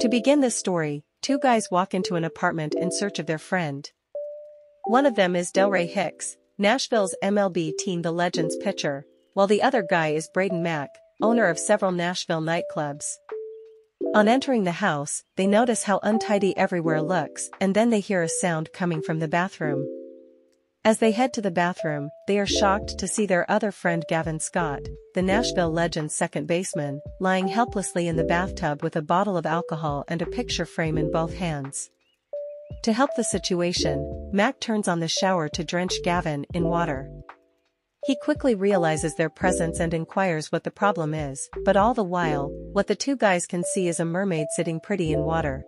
To begin this story, two guys walk into an apartment in search of their friend. One of them is Delray Hicks, Nashville's MLB team The Legends pitcher, while the other guy is Braden Mack, owner of several Nashville nightclubs. On entering the house, they notice how untidy everywhere looks, and then they hear a sound coming from the bathroom. As they head to the bathroom, they are shocked to see their other friend Gavin Scott, the Nashville Legends second baseman, lying helplessly in the bathtub with a bottle of alcohol and a picture frame in both hands. To help the situation, Mac turns on the shower to drench Gavin in water. He quickly realizes their presence and inquires what the problem is, but all the while, what the two guys can see is a mermaid sitting pretty in water.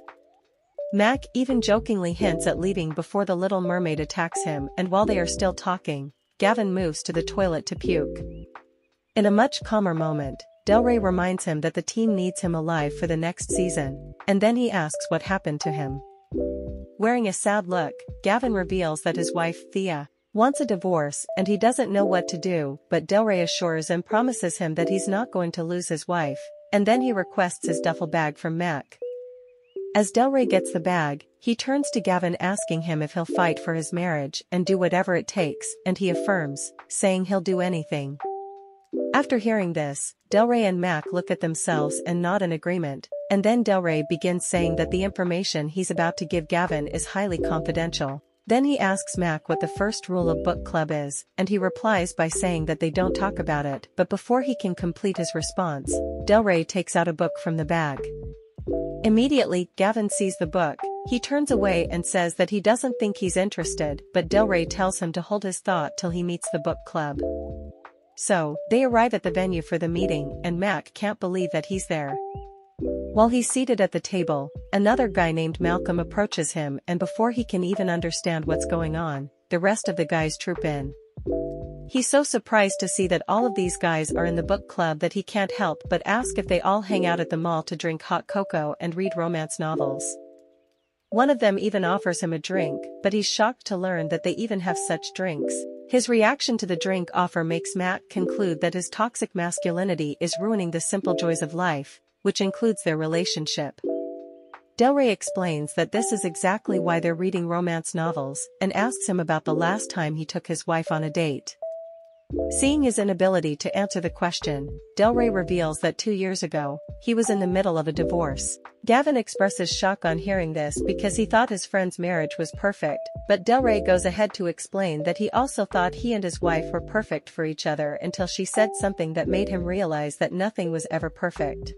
Mac even jokingly hints at leaving before the little mermaid attacks him, and while they are still talking, Gavin moves to the toilet to puke. In a much calmer moment, Delray reminds him that the team needs him alive for the next season, and then he asks what happened to him. Wearing a sad look, Gavin reveals that his wife, Thea, wants a divorce and he doesn't know what to do, but Delray assures and promises him that he's not going to lose his wife, and then he requests his duffel bag from Mac. As Delray gets the bag, he turns to Gavin asking him if he'll fight for his marriage and do whatever it takes, and he affirms, saying he'll do anything. After hearing this, Delray and Mac look at themselves and nod in agreement, and then Delray begins saying that the information he's about to give Gavin is highly confidential. Then he asks Mac what the first rule of book club is, and he replies by saying that they don't talk about it, but before he can complete his response, Delray takes out a book from the bag. Immediately, Gavin sees the book. He turns away and says that he doesn't think he's interested, but Delray tells him to hold his thought till he meets the book club. So, they arrive at the venue for the meeting, and Mac can't believe that he's there. While he's seated at the table, another guy named Malcolm approaches him, and before he can even understand what's going on, the rest of the guys troop in. He's so surprised to see that all of these guys are in the book club that he can't help but ask if they all hang out at the mall to drink hot cocoa and read romance novels. One of them even offers him a drink, but he's shocked to learn that they even have such drinks. His reaction to the drink offer makes Mac conclude that his toxic masculinity is ruining the simple joys of life, which includes their relationship. Delray explains that this is exactly why they're reading romance novels, and asks him about the last time he took his wife on a date. Seeing his inability to answer the question, Delray reveals that 2 years ago, he was in the middle of a divorce. Gavin expresses shock on hearing this because he thought his friend's marriage was perfect, but Delray goes ahead to explain that he also thought he and his wife were perfect for each other until she said something that made him realize that nothing was ever perfect.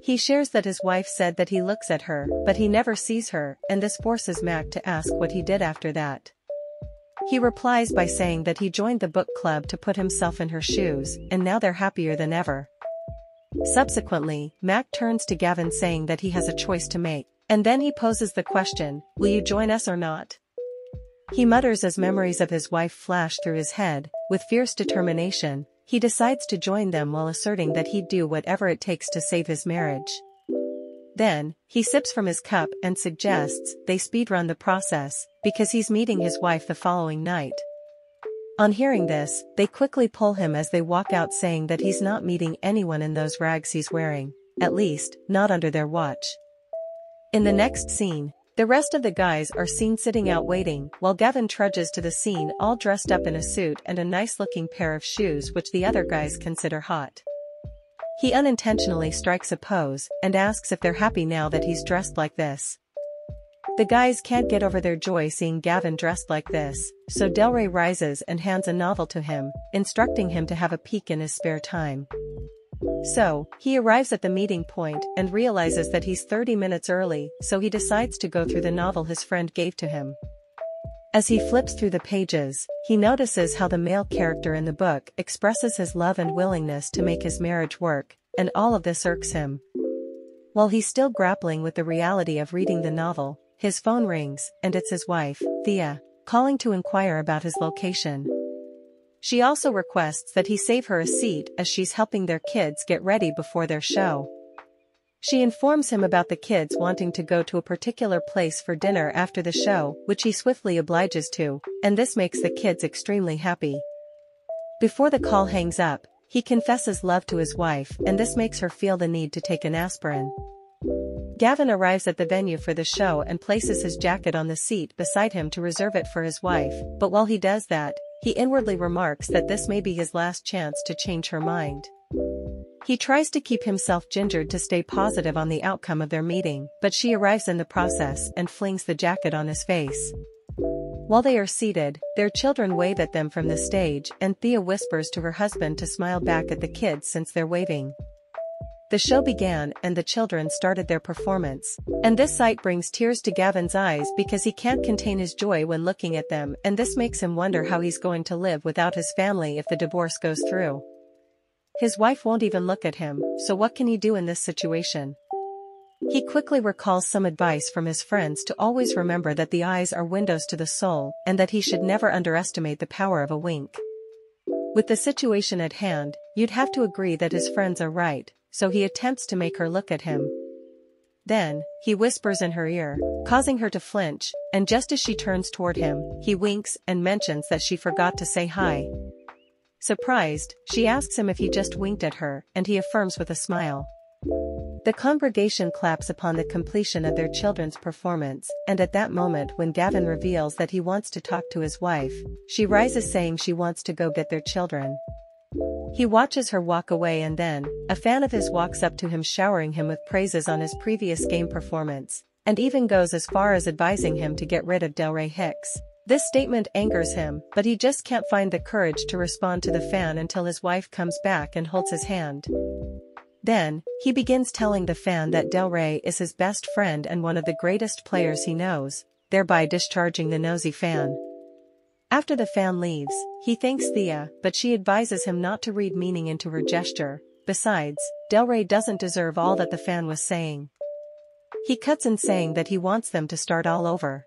He shares that his wife said that he looks at her, but he never sees her, and this forces Mac to ask what he did after that. He replies by saying that he joined the book club to put himself in her shoes, and now they're happier than ever. Subsequently, Mac turns to Gavin saying that he has a choice to make, and then he poses the question, "Will you join us or not?" He mutters as memories of his wife flash through his head. With fierce determination, he decides to join them while asserting that he'd do whatever it takes to save his marriage. Then, he sips from his cup and suggests they speedrun the process, because he's meeting his wife the following night. On hearing this, they quickly pull him as they walk out, saying that he's not meeting anyone in those rags he's wearing, at least, not under their watch. In the next scene, the rest of the guys are seen sitting out waiting, while Gavin trudges to the scene all dressed up in a suit and a nice-looking pair of shoes which the other guys consider hot. He unintentionally strikes a pose, and asks if they're happy now that he's dressed like this. The guys can't get over their joy seeing Gavin dressed like this, so Delray rises and hands a novel to him, instructing him to have a peek in his spare time. So, he arrives at the meeting point and realizes that he's 30 minutes early, so he decides to go through the novel his friend gave to him. As he flips through the pages, he notices how the male character in the book expresses his love and willingness to make his marriage work, and all of this irks him. While he's still grappling with the reality of reading the novel, his phone rings, and it's his wife, Thea, calling to inquire about his location. She also requests that he save her a seat as she's helping their kids get ready before their show. She informs him about the kids wanting to go to a particular place for dinner after the show, which he swiftly obliges to, and this makes the kids extremely happy. Before the call hangs up, he confesses love to his wife, and this makes her feel the need to take an aspirin. Gavin arrives at the venue for the show and places his jacket on the seat beside him to reserve it for his wife, but while he does that, he inwardly remarks that this may be his last chance to change her mind. He tries to keep himself gingered to stay positive on the outcome of their meeting, but she arrives in the process and flings the jacket on his face. While they are seated, their children wave at them from the stage and Thea whispers to her husband to smile back at the kids since they're waving. The show began and the children started their performance, and this sight brings tears to Gavin's eyes because he can't contain his joy when looking at them, and this makes him wonder how he's going to live without his family if the divorce goes through. His wife won't even look at him, so what can he do in this situation? He quickly recalls some advice from his friends to always remember that the eyes are windows to the soul and that he should never underestimate the power of a wink. With the situation at hand, you'd have to agree that his friends are right, so he attempts to make her look at him. Then, he whispers in her ear, causing her to flinch, and just as she turns toward him, he winks and mentions that she forgot to say hi. Surprised, she asks him if he just winked at her, and he affirms with a smile. The congregation claps upon the completion of their children's performance, and at that moment when Gavin reveals that he wants to talk to his wife, she rises saying she wants to go get their children. He watches her walk away and then, a fan of his walks up to him showering him with praises on his previous game performance, and even goes as far as advising him to get rid of Delray Hicks. This statement angers him, but he just can't find the courage to respond to the fan until his wife comes back and holds his hand. Then, he begins telling the fan that Delray is his best friend and one of the greatest players he knows, thereby discharging the nosy fan. After the fan leaves, he thanks Thea, but she advises him not to read meaning into her gesture. Besides, Delray doesn't deserve all that the fan was saying. He cuts in saying that he wants them to start all over.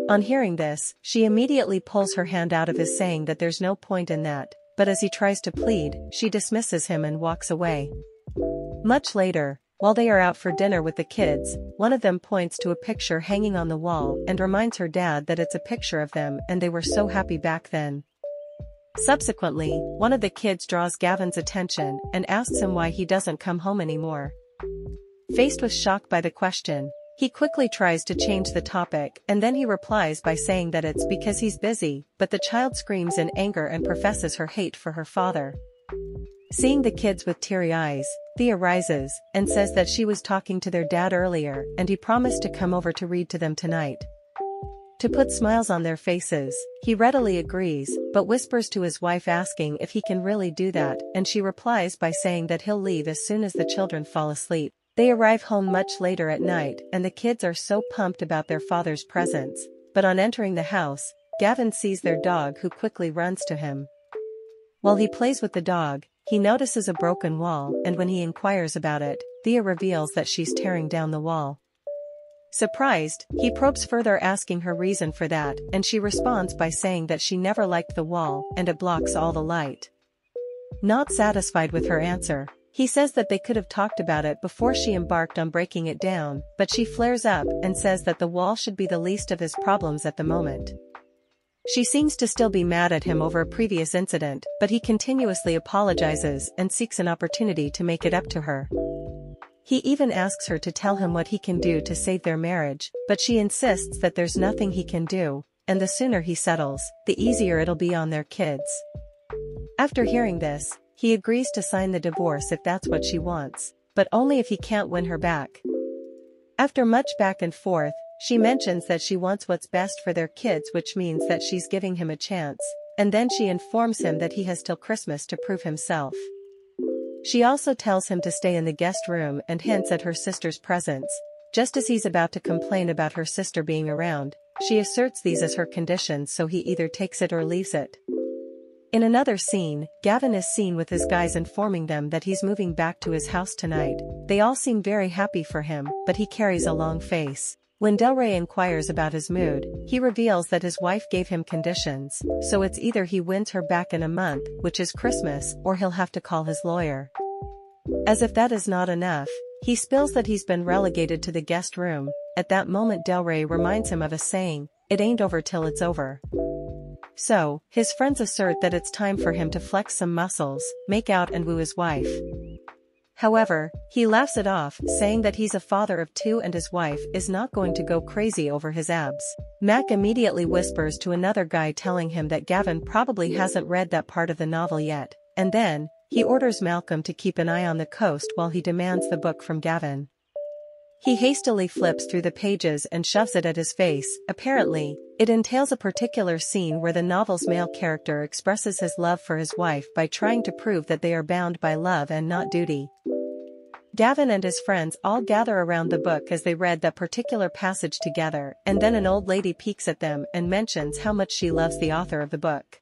On hearing this, she immediately pulls her hand out of his saying that there's no point in that, but as he tries to plead, she dismisses him and walks away. Much later, while they are out for dinner with the kids, one of them points to a picture hanging on the wall and reminds her dad that it's a picture of them and they were so happy back then. Subsequently, one of the kids draws Gavin's attention and asks him why he doesn't come home anymore. Faced with shock by the question, he quickly tries to change the topic and then he replies by saying that it's because he's busy, but the child screams in anger and professes her hate for her father. Seeing the kids with teary eyes, Thea rises and says that she was talking to their dad earlier and he promised to come over to read to them tonight. To put smiles on their faces, he readily agrees, but whispers to his wife asking if he can really do that, and she replies by saying that he'll leave as soon as the children fall asleep. They arrive home much later at night and the kids are so pumped about their father's presence, but on entering the house, Gavin sees their dog who quickly runs to him. While he plays with the dog, he notices a broken wall and when he inquires about it, Thea reveals that she's tearing down the wall. Surprised, he probes further asking her reason for that and she responds by saying that she never liked the wall and it blocks all the light. Not satisfied with her answer, he says that they could have talked about it before she embarked on breaking it down, but she flares up and says that the wall should be the least of his problems at the moment. She seems to still be mad at him over a previous incident, but he continuously apologizes and seeks an opportunity to make it up to her. He even asks her to tell him what he can do to save their marriage, but she insists that there's nothing he can do, and the sooner he settles, the easier it'll be on their kids. After hearing this, he agrees to sign the divorce if that's what she wants, but only if he can't win her back. After much back and forth, she mentions that she wants what's best for their kids, which means that she's giving him a chance, and then she informs him that he has till Christmas to prove himself. She also tells him to stay in the guest room and hints at her sister's presence. Just as he's about to complain about her sister being around, she asserts these as her conditions, so he either takes it or leaves it. In another scene, Gavin is seen with his guys informing them that he's moving back to his house tonight. They all seem very happy for him, but he carries a long face. When Delray inquires about his mood, he reveals that his wife gave him conditions, so it's either he wins her back in a month, which is Christmas, or he'll have to call his lawyer. As if that is not enough, he spills that he's been relegated to the guest room. At that moment Delray reminds him of a saying, "It ain't over till it's over." So, his friends assert that it's time for him to flex some muscles, make out and woo his wife. However, he laughs it off, saying that he's a father of two and his wife is not going to go crazy over his abs. Mac immediately whispers to another guy telling him that Gavin probably hasn't read that part of the novel yet, and then, he orders Malcolm to keep an eye on the coast while he demands the book from Gavin. He hastily flips through the pages and shoves it at his face. Apparently, it entails a particular scene where the novel's male character expresses his love for his wife by trying to prove that they are bound by love and not duty. Gavin and his friends all gather around the book as they read that particular passage together, and then an old lady peeks at them and mentions how much she loves the author of the book.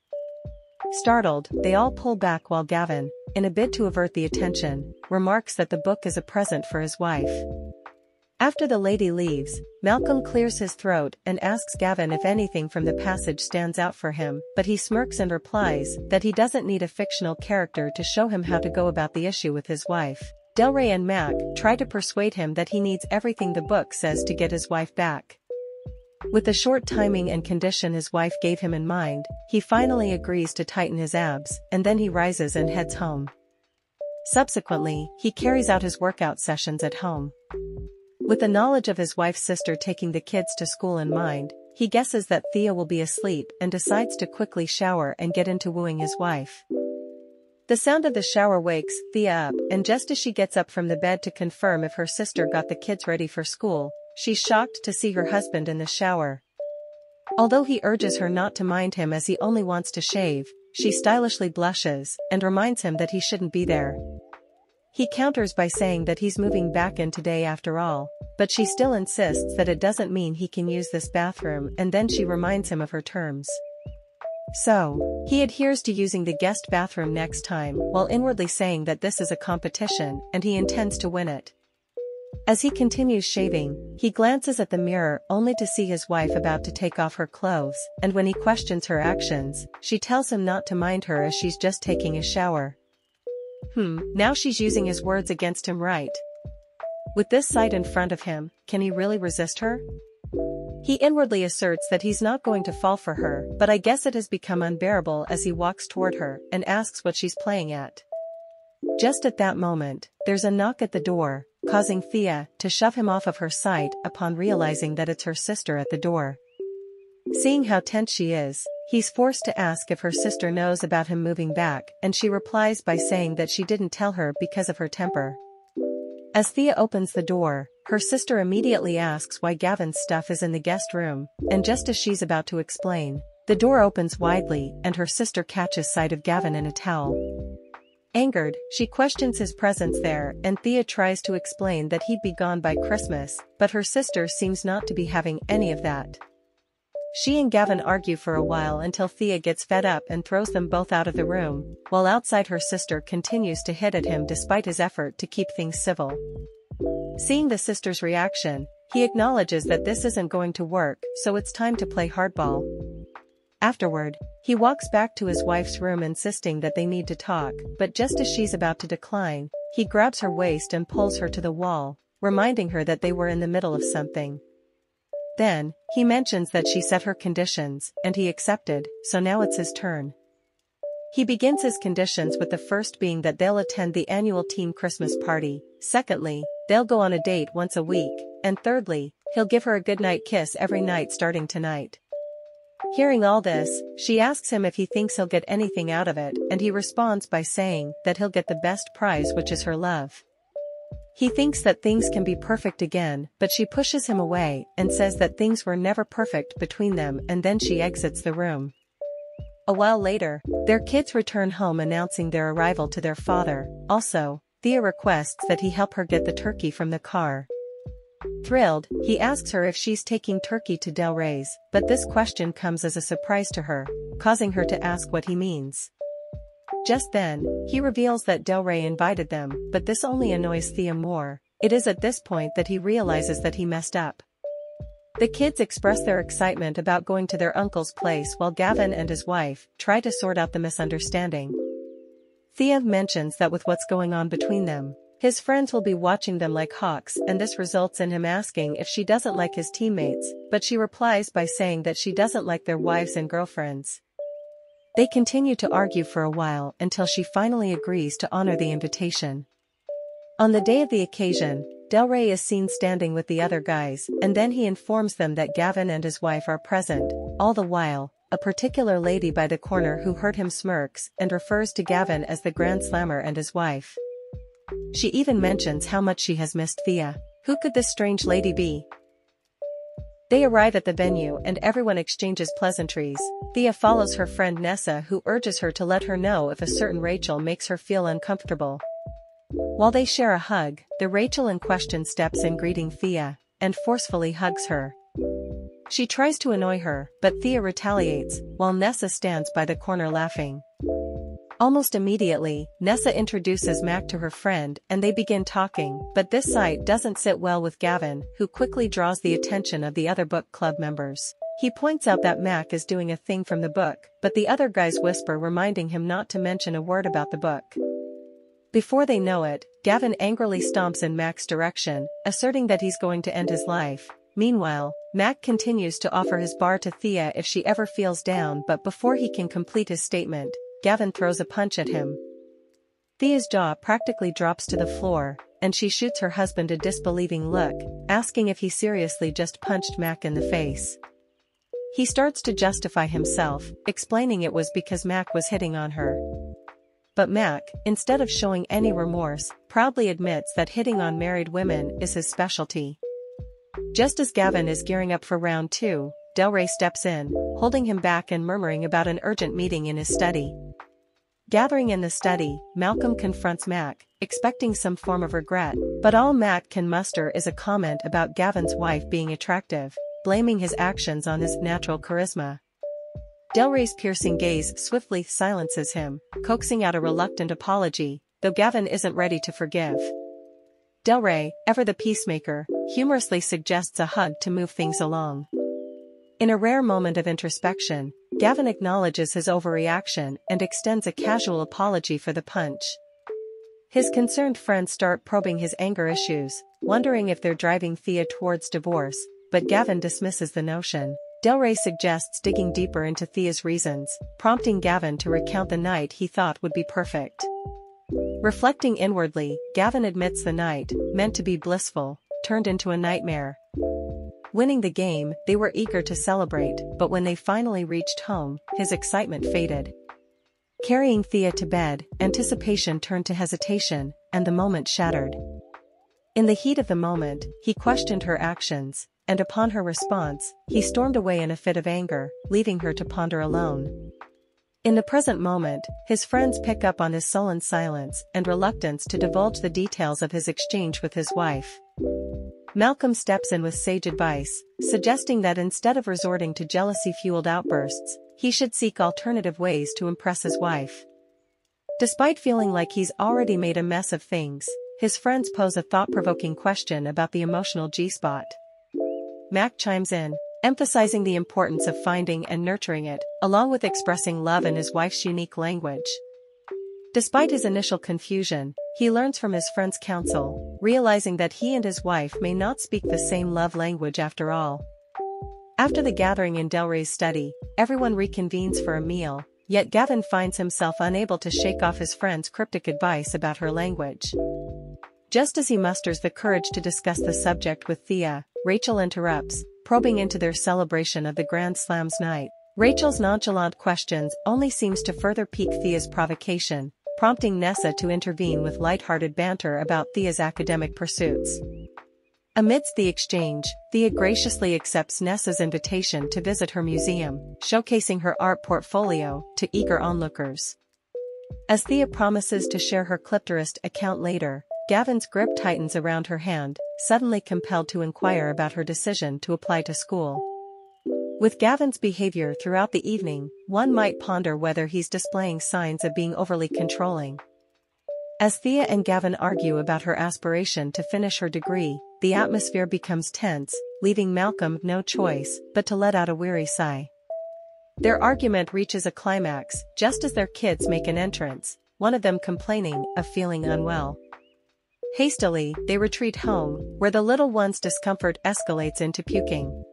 Startled, they all pull back while Gavin, in a bid to avert the attention, remarks that the book is a present for his wife. After the lady leaves, Malcolm clears his throat and asks Gavin if anything from the passage stands out for him, but he smirks and replies that he doesn't need a fictional character to show him how to go about the issue with his wife. Delray and Mac try to persuade him that he needs everything the book says to get his wife back. With the short timing and condition his wife gave him in mind, he finally agrees to tighten his abs, and then he rises and heads home. Subsequently, he carries out his workout sessions at home. With the knowledge of his wife's sister taking the kids to school in mind, he guesses that Thea will be asleep and decides to quickly shower and get into wooing his wife. The sound of the shower wakes Thea up, and just as she gets up from the bed to confirm if her sister got the kids ready for school, she's shocked to see her husband in the shower. Although he urges her not to mind him as he only wants to shave, she stylishly blushes and reminds him that he shouldn't be there. He counters by saying that he's moving back in today after all, but she still insists that it doesn't mean he can use this bathroom, and then she reminds him of her terms. So, he adheres to using the guest bathroom next time, while inwardly saying that this is a competition and he intends to win it. As he continues shaving, he glances at the mirror only to see his wife about to take off her clothes, and when he questions her actions, she tells him not to mind her as she's just taking a shower. Now she's using his words against him, right? With this sight in front of him, can he really resist her? He inwardly asserts that he's not going to fall for her, but I guess it has become unbearable as he walks toward her and asks what she's playing at. Just at that moment, there's a knock at the door, causing Thea to shove him off of her sight upon realizing that it's her sister at the door. Seeing how tense she is, he's forced to ask if her sister knows about him moving back, and she replies by saying that she didn't tell her because of her temper. As Thea opens the door, her sister immediately asks why Gavin's stuff is in the guest room, and just as she's about to explain, the door opens widely and her sister catches sight of Gavin in a towel. Angered, she questions his presence there, and Thea tries to explain that he'd be gone by Christmas, but her sister seems not to be having any of that. She and Gavin argue for a while until Thea gets fed up and throws them both out of the room, while outside her sister continues to hit at him despite his effort to keep things civil. Seeing the sister's reaction, he acknowledges that this isn't going to work, so it's time to play hardball. Afterward, he walks back to his wife's room insisting that they need to talk, but just as she's about to decline, he grabs her waist and pulls her to the wall, reminding her that they were in the middle of something. Then, he mentions that she set her conditions, and he accepted, so now it's his turn. He begins his conditions with the first being that they'll attend the annual team Christmas party, secondly, they'll go on a date once a week, and thirdly, he'll give her a goodnight kiss every night starting tonight. Hearing all this, she asks him if he thinks he'll get anything out of it, and he responds by saying that he'll get the best prize, which is her love. He thinks that things can be perfect again, but she pushes him away and says that things were never perfect between them, and then she exits the room. A while later, their kids return home announcing their arrival to their father. Also, Thea requests that he help her get the turkey from the car. Thrilled, he asks her if she's taking turkey to Del Rey's, but this question comes as a surprise to her, causing her to ask what he means. Just then, he reveals that Del Rey invited them, but this only annoys Thea more. It is at this point that he realizes that he messed up. The kids express their excitement about going to their uncle's place while Gavin and his wife try to sort out the misunderstanding. Thea mentions that with what's going on between them, his friends will be watching them like hawks, and this results in him asking if she doesn't like his teammates, but she replies by saying that she doesn't like their wives and girlfriends. They continue to argue for a while until she finally agrees to honor the invitation. On the day of the occasion, Del Rey is seen standing with the other guys, and then he informs them that Gavin and his wife are present. All the while, a particular lady by the corner who heard him smirks and refers to Gavin as the Grand Slammer and his wife. She even mentions how much she has missed Thea. Who could this strange lady be? They arrive at the venue and everyone exchanges pleasantries. Thea follows her friend Nessa, who urges her to let her know if a certain Rachel makes her feel uncomfortable. While they share a hug, the Rachel in question steps in greeting Thea and forcefully hugs her. She tries to annoy her, but Thea retaliates, while Nessa stands by the corner laughing. Almost immediately, Nessa introduces Mac to her friend and they begin talking, but this sight doesn't sit well with Gavin, who quickly draws the attention of the other book club members. He points out that Mac is doing a thing from the book, but the other guys whisper, reminding him not to mention a word about the book. Before they know it, Gavin angrily stomps in Mac's direction, asserting that he's going to end his life. Meanwhile, Mac continues to offer his bar to Thea if she ever feels down, but before he can complete his statement, Gavin throws a punch at him. Thea's jaw practically drops to the floor, and she shoots her husband a disbelieving look, asking if he seriously just punched Mac in the face. He starts to justify himself, explaining it was because Mac was hitting on her. But Mac, instead of showing any remorse, proudly admits that hitting on married women is his specialty. Just as Gavin is gearing up for round 2, Del Rey steps in, holding him back and murmuring about an urgent meeting in his study. Gathering in the study, Malcolm confronts Mac, expecting some form of regret, but all Mac can muster is a comment about Gavin's wife being attractive, blaming his actions on his natural charisma. Del Rey's piercing gaze swiftly silences him, coaxing out a reluctant apology, though Gavin isn't ready to forgive. Del Rey, ever the peacemaker, humorously suggests a hug to move things along. In a rare moment of introspection, Gavin acknowledges his overreaction and extends a casual apology for the punch. His concerned friends start probing his anger issues, wondering if they're driving Thea towards divorce, but Gavin dismisses the notion. Del Rey suggests digging deeper into Thea's reasons, prompting Gavin to recount the night he thought would be perfect. Reflecting inwardly, Gavin admits the night, meant to be blissful, turned into a nightmare. Winning the game, they were eager to celebrate, but when they finally reached home, his excitement faded. Carrying Thea to bed, anticipation turned to hesitation, and the moment shattered. In the heat of the moment, he questioned her actions, and upon her response, he stormed away in a fit of anger, leaving her to ponder alone. In the present moment, his friends pick up on his sullen silence and reluctance to divulge the details of his exchange with his wife. Malcolm steps in with sage advice, suggesting that instead of resorting to jealousy-fueled outbursts, he should seek alternative ways to impress his wife. Despite feeling like he's already made a mess of things, his friends pose a thought-provoking question about the emotional G-spot. Mac chimes in, emphasizing the importance of finding and nurturing it, along with expressing love in his wife's unique language. Despite his initial confusion, he learns from his friend's counsel, realizing that he and his wife may not speak the same love language after all. After the gathering in Del Rey's study, everyone reconvenes for a meal, yet Gavin finds himself unable to shake off his friend's cryptic advice about her language. Just as he musters the courage to discuss the subject with Thea, Rachel interrupts, probing into their celebration of the Grand Slam's night. Rachel's nonchalant questions only seems to further pique Thea's provocation, prompting Nessa to intervene with lighthearted banter about Thea's academic pursuits. Amidst the exchange, Thea graciously accepts Nessa's invitation to visit her museum, showcasing her art portfolio to eager onlookers. As Thea promises to share her clipterist account later, Gavin's grip tightens around her hand, suddenly compelled to inquire about her decision to apply to school. With Gavin's behavior throughout the evening, one might ponder whether he's displaying signs of being overly controlling. As Thea and Gavin argue about her aspiration to finish her degree, the atmosphere becomes tense, leaving Malcolm no choice but to let out a weary sigh. Their argument reaches a climax just as their kids make an entrance, one of them complaining of feeling unwell. Hastily, they retreat home, where the little one's discomfort escalates into puking.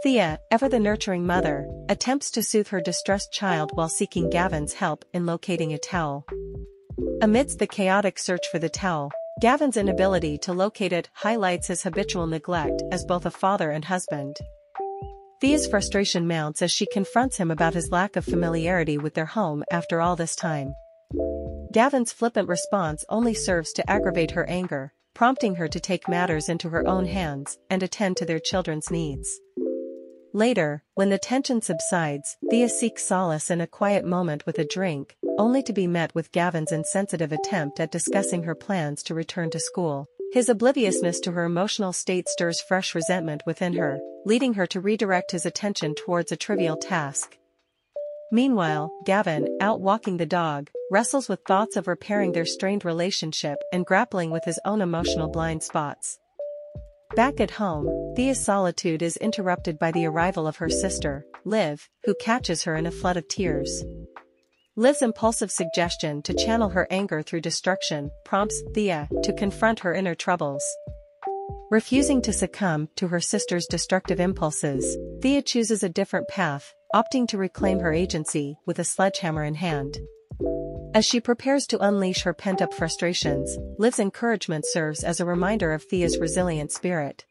Thea, ever the nurturing mother, attempts to soothe her distressed child while seeking Gavin's help in locating a towel. Amidst the chaotic search for the towel, Gavin's inability to locate it highlights his habitual neglect as both a father and husband. Thea's frustration mounts as she confronts him about his lack of familiarity with their home after all this time. Gavin's flippant response only serves to aggravate her anger, prompting her to take matters into her own hands and attend to their children's needs. Later, when the tension subsides, Thea seeks solace in a quiet moment with a drink, only to be met with Gavin's insensitive attempt at discussing her plans to return to school. His obliviousness to her emotional state stirs fresh resentment within her, leading her to redirect his attention towards a trivial task. Meanwhile, Gavin, out walking the dog, wrestles with thoughts of repairing their strained relationship and grappling with his own emotional blind spots. Back at home, Thea's solitude is interrupted by the arrival of her sister, Liv, who catches her in a flood of tears. Liv's impulsive suggestion to channel her anger through destruction prompts Thea to confront her inner troubles. Refusing to succumb to her sister's destructive impulses, Thea chooses a different path, opting to reclaim her agency with a sledgehammer in hand. As she prepares to unleash her pent-up frustrations, Liv's encouragement serves as a reminder of Thea's resilient spirit.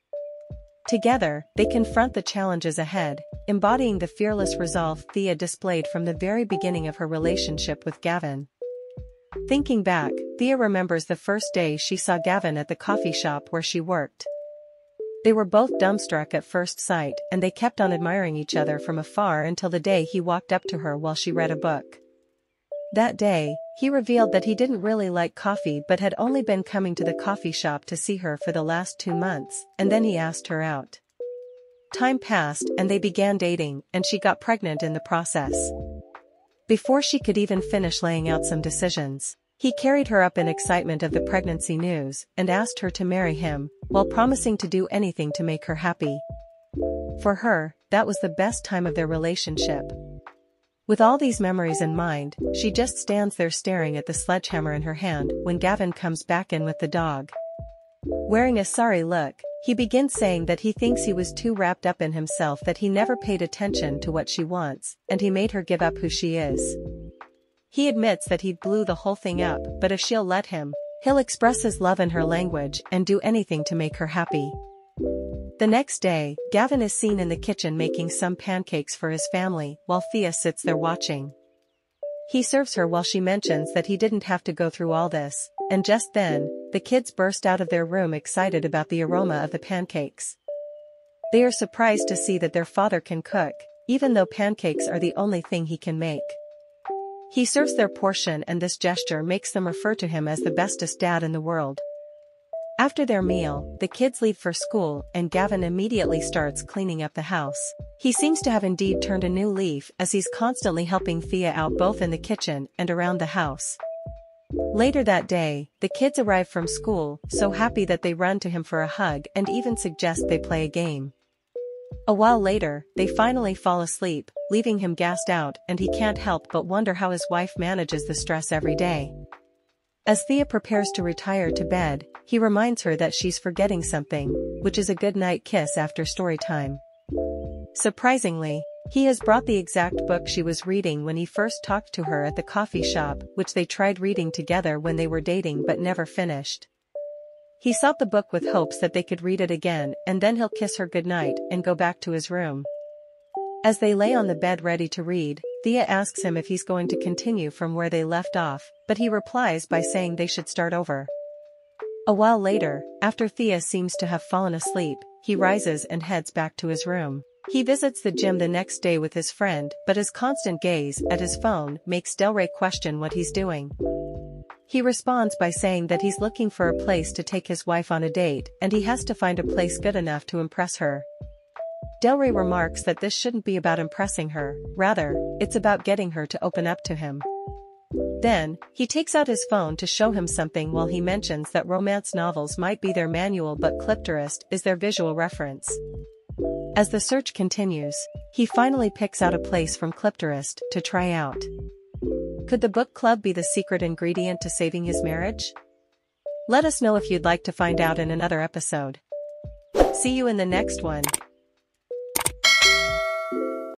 Together, they confront the challenges ahead, embodying the fearless resolve Thea displayed from the very beginning of her relationship with Gavin. Thinking back, Thea remembers the first day she saw Gavin at the coffee shop where she worked. They were both dumbstruck at first sight, and they kept on admiring each other from afar until the day he walked up to her while she read a book. That day, he revealed that he didn't really like coffee but had only been coming to the coffee shop to see her for the last 2 months, and then he asked her out. Time passed and they began dating, and she got pregnant in the process. Before she could even finish laying out some decisions, he carried her up in excitement of the pregnancy news and asked her to marry him, while promising to do anything to make her happy. For her, that was the best time of their relationship. With all these memories in mind, she just stands there staring at the sledgehammer in her hand when Gavin comes back in with the dog. Wearing a sorry look, he begins saying that he thinks he was too wrapped up in himself, that he never paid attention to what she wants, and he made her give up who she is. He admits that he blew the whole thing up, but if she'll let him, he'll express his love in her language and do anything to make her happy. The next day, Gavin is seen in the kitchen making some pancakes for his family while Thea sits there watching. He serves her while she mentions that he didn't have to go through all this, and just then, the kids burst out of their room excited about the aroma of the pancakes. They are surprised to see that their father can cook, even though pancakes are the only thing he can make. He serves their portion, and this gesture makes them refer to him as the bestest dad in the world. After their meal, the kids leave for school and Gavin immediately starts cleaning up the house. He seems to have indeed turned a new leaf as he's constantly helping Thea out both in the kitchen and around the house. Later that day, the kids arrive from school, so happy that they run to him for a hug and even suggest they play a game. A while later, they finally fall asleep, leaving him gassed out, and he can't help but wonder how his wife manages the stress every day. As Thea prepares to retire to bed, he reminds her that she's forgetting something, which is a goodnight kiss after story time. Surprisingly, he has brought the exact book she was reading when he first talked to her at the coffee shop, which they tried reading together when they were dating but never finished. He sought the book with hopes that they could read it again, and then he'll kiss her goodnight and go back to his room. As they lay on the bed ready to read, Thea asks him if he's going to continue from where they left off, but he replies by saying they should start over. A while later, after Thea seems to have fallen asleep, he rises and heads back to his room. He visits the gym the next day with his friend, but his constant gaze at his phone makes Delray question what he's doing. He responds by saying that he's looking for a place to take his wife on a date, and he has to find a place good enough to impress her. Delray remarks that this shouldn't be about impressing her, rather, it's about getting her to open up to him. Then, he takes out his phone to show him something while he mentions that romance novels might be their manual but Clipterist is their visual reference. As the search continues, he finally picks out a place from Clipterist to try out. Could the book club be the secret ingredient to saving his marriage? Let us know if you'd like to find out in another episode. See you in the next one.